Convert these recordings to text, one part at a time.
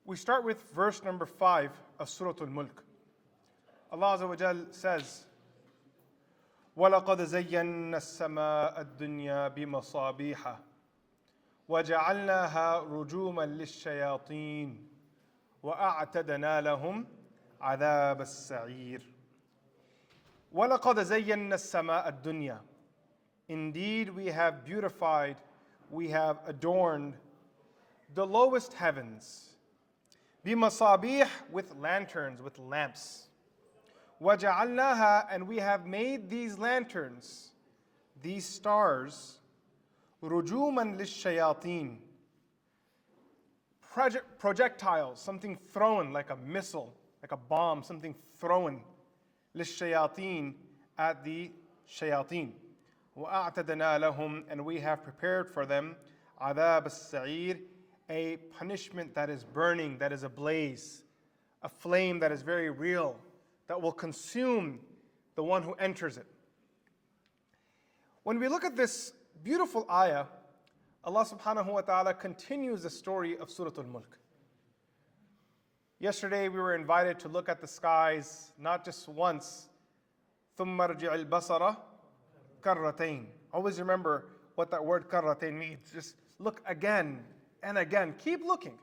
We start with verse number 5 of Surah al-Mulk. Allah Azza wa Jal says, وَلَقَدْ زَيَّنَّا السَّمَاءَ الدُّنْيَا بِمَصَابِيحَ وَجَعَلْنَاهَا رُجُومًا لِلشَّيَاطِينِ وَأَعْتَدْنَا لَهُمْ عَذَابَ السَّعِيرِ. وَلَقَدْ زَيَّنَّا السَّمَاءَ الدُّنْيَا. Indeed, we have beautified, we have adorned the lowest heavens. بِمَصَابِيحَ, with lanterns, with lamps. وَجَعَلْنَاهَا, and we have made these lanterns, these stars, رُجُومًا لِلشَّيَاطِينِ, projectiles, something thrown like a missile, like a bomb, something thrown, لِلشَّيَاطِينِ, at the shayateen. وَأَعْتَدْنَا لَهُمْ, and we have prepared for them عَذَابَ السَّعِيرِ, a punishment that is burning, that is ablaze, a flame that is very real, that will consume the one who enters it. When we look at this beautiful ayah, Allah subhanahu wa ta'ala continues the story of Surah al-Mulk. Yesterday we were invited to look at the skies not just once. ثُمَّ ارْجِعِ الْبَصَرَ كَرَّتَيْنِ. Always remember what that word كَرَّتَيْن means. Just look again and again. Keep looking.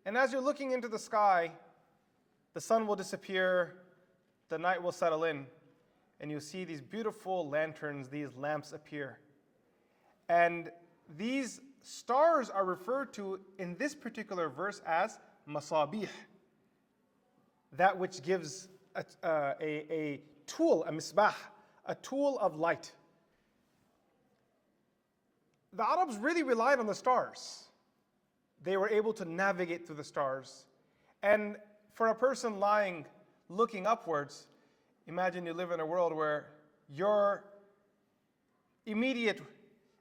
And as you're looking into the sky, the sun will disappear, the night will settle in, and you'll see these beautiful lanterns, these lamps appear. And these stars are referred to in this particular verse as masabih, that which gives a tool, a misbah, a tool of light. The Arabs really relied on the stars. They were able to navigate through the stars. And for a person lying, looking upwards, imagine you live in a world where your immediate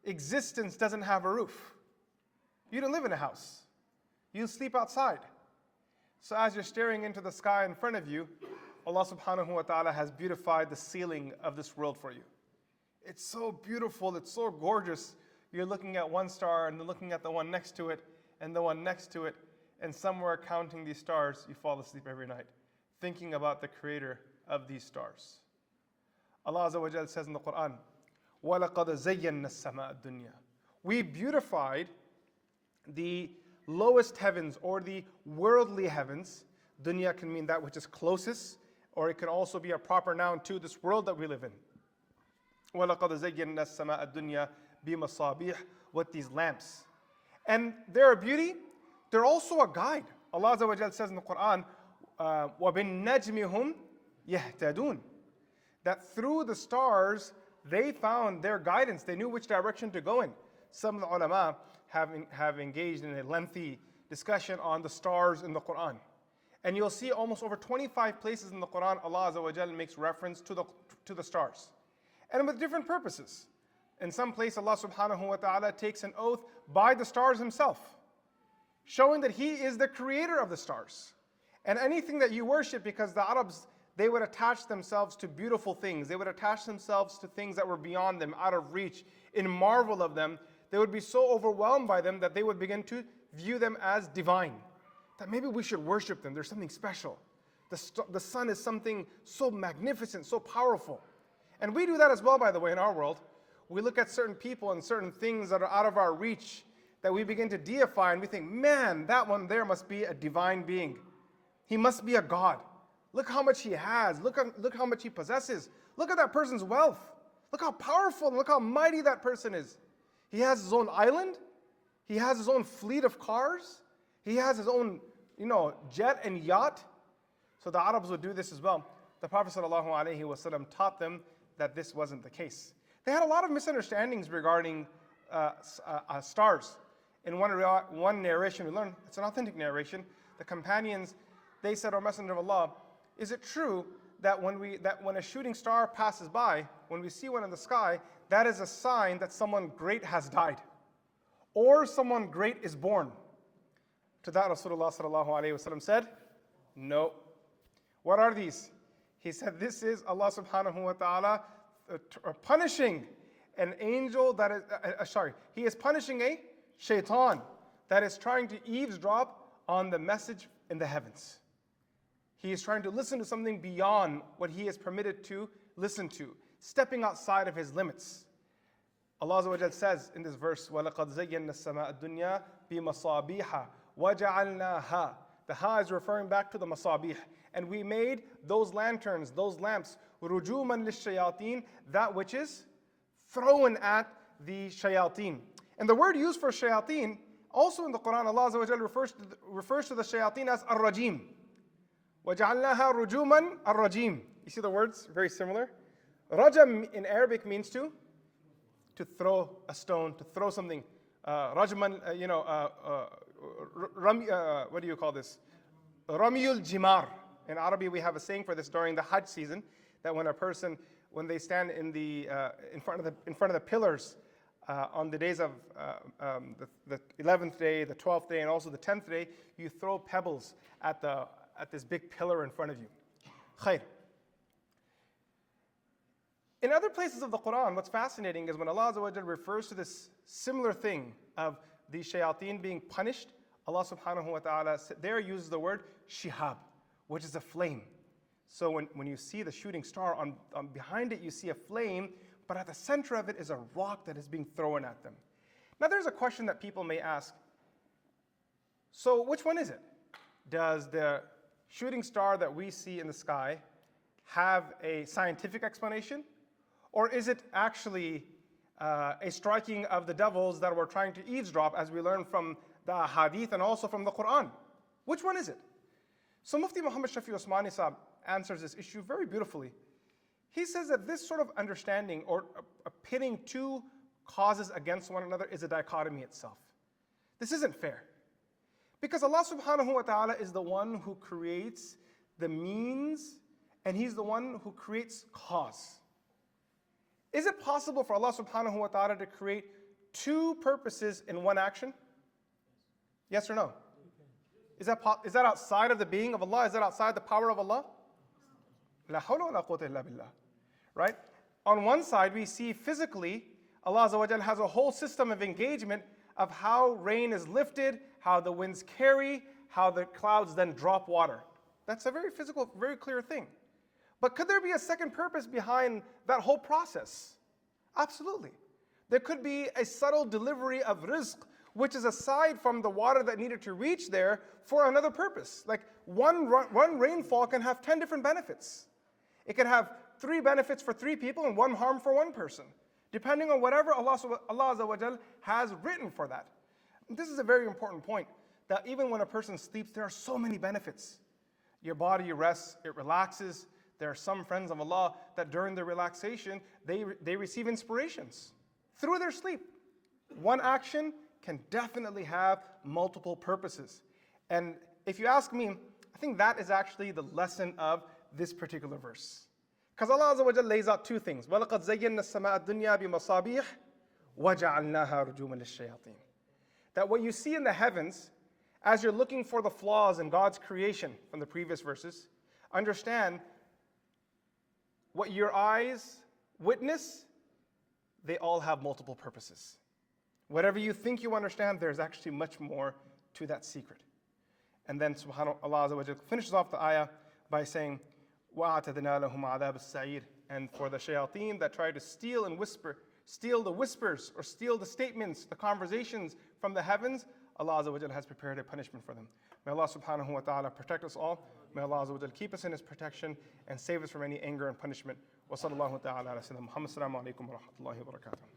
existence doesn't have a roof. You don't live in a house. You sleep outside. So as you're staring into the sky in front of you, Allah subhanahu wa ta'ala has beautified the ceiling of this world for you. It's so beautiful, it's so gorgeous. You're looking at one star and then looking at the one next to it and the one next to it, and somewhere counting these stars, you fall asleep every night, thinking about the creator of these stars. Allah Azza wa Jal says in the Quran, وَلَقَدْ زَيَّنَّا السَّمَاءَ الدُّنْيَا. We beautified the lowest heavens, or the worldly heavens. Dunya can mean that which is closest, or it can also be a proper noun to this world that we live in. وَلَقَدْ زَيَّنَّا السَّمَاءَ الدُّنْيَا بِمَصَابِيحَ, with these lamps. And they're a beauty, they're also a guide. Allah Azza wa Jal says in the Quran, وَبِالنَّجْمِ هُمْ يَهْتَدُونَ, that through the stars they found their guidance, they knew which direction to go in. Some of the ulama have engaged in a lengthy discussion on the stars in the Quran. And you'll see almost over 25 places in the Quran, Allah Azza wa Jal makes reference to the stars. And with different purposes. In some place, Allah subhanahu wa ta'ala takes an oath by the stars himself, showing that he is the creator of the stars. And anything that you worship, because the Arabs, they would attach themselves to beautiful things. They would attach themselves to things that were beyond them, out of reach, in marvel of them. They would be so overwhelmed by them that they would begin to view them as divine. That maybe we should worship them. There's something special. The sun is something so magnificent, so powerful. And we do that as well, by the way, in our world. We look at certain people and certain things that are out of our reach that we begin to deify, and we think, man, that one there must be a divine being. He must be a god. Look how much he has. Look how much he possesses. Look at that person's wealth. Look how powerful and look how mighty that person is. He has his own island. He has his own fleet of cars. He has his own, jet and yacht. So the Arabs would do this as well. The Prophet ﷺ taught them that this wasn't the case. They had a lot of misunderstandings regarding stars. In one narration we learn, it's an authentic narration, the companions, they said, "O Messenger of Allah, is it true that when a shooting star passes by, when we see one in the sky, that is a sign that someone great has died, or someone great is born?" To that Rasulullah ﷺ said, "No." What are these? He said, this is Allah subhanahu wa ta'ala punishing an angel that is, he is punishing a shaitan that is trying to eavesdrop on the message in the heavens. He is trying to listen to something beyond what he is permitted to listen to, stepping outside of his limits. Allah Azza wa Jal says in this verse, وَلَقَدْ زَيَّنَّا السَّمَاءَ الدُّنْيَا بِمَصَابِيحَ وَجَعَلْنَاهَا. The ha is referring back to the masabih. And we made those lanterns, those lamps, رُجُومًا لِلشَّيَاطِينَ, that which is thrown at the shayateen. And the word used for shayateen, also in the Quran, Allah Azza wa Jal refers to the shayateen as ar-rajim. وَجَعَلْنَاهَا رُجُومًا ar-rajim. You see the words? Very similar. Rajam in Arabic means to throw a stone, to throw something. Rajman, what do you call this? Ramiyul Jimar. In Arabic, we have a saying for this during the Hajj season, that when a person, when they stand in front of the pillars on the days of the 11th day, the 12th day, and also the 10th day, you throw pebbles at this big pillar in front of you. Khair. In other places of the Quran, what's fascinating is when Allah Azza wa Jal refers to this similar thing of the shayateen being punished, Allah subhanahu wa ta'ala there uses the word shihab, which is a flame. So when you see the shooting star, on behind it you see a flame, but at the center of it is a rock that is being thrown at them. Now there's a question that people may ask, so which one is it? Does the shooting star that we see in the sky have a scientific explanation? Or is it actually a striking of the devils that were trying to eavesdrop, as we learn from the hadith and also from the Quran? Which one is it? So Mufti Muhammad Shafi Usmani Sahib answers this issue very beautifully. He says that this sort of understanding or pitting two causes against one another is a dichotomy itself. This isn't fair. Because Allah subhanahu wa ta'ala is the one who creates the means, and He's the one who creates cause. Is it possible for Allah subhanahu wa ta'ala to create two purposes in one action? Yes or no? Is that outside of the being of Allah? Is that outside the power of Allah? La hawla wa la quwwata illa billah. Right? On one side, we see physically, Allah Azza wa Jal has a whole system of engagement of how rain is lifted, how the winds carry, how the clouds then drop water. That's a very physical, very clear thing. But could there be a second purpose behind that whole process? Absolutely. There could be a subtle delivery of rizq, which is aside from the water that needed to reach there for another purpose. Like one rainfall can have 10 different benefits. It can have 3 benefits for 3 people and 1 harm for 1 person, depending on whatever Allah Azza wa Jal has written for that. And this is a very important point, that even when a person sleeps, there are so many benefits. Your body rests, it relaxes. There are some friends of Allah that during their relaxation, they receive inspirations through their sleep. One action can definitely have multiple purposes. And if you ask me, I think that is actually the lesson of this particular verse. Because Allah Azza wa Jalla lays out 2 things. وَلَقَدْ زَيَّنَّا السَّمَاءَ الدُّنْيَا بِمَصَابِيحَ وَجَعَلْنَاهَا رُجُومًا لِلشَّيَاطِينَ. That what you see in the heavens, as you're looking for the flaws in God's creation from the previous verses, understand what your eyes witness, they all have multiple purposes. Whatever you think you understand, there's actually much more to that secret. And then subhanAllah Azza wa Jalla finishes off the ayah by saying, وَأَعْتَدْنَا لَهُمْ عَذَابَ السَّعِيرِ. And for the shayateen that try to steal the whispers or steal the statements, the conversations from the heavens, Allah Azza wa Jalla has prepared a punishment for them. May Allah subhanahu wa ta'ala protect us all. May Allah Azza wa Jalla keep us in His protection and save us from any anger and punishment. Wa sallallahu ta'ala ala sayyidina Muhammad. Assalamu alaikum wa rahmatullahi wa barakatuh.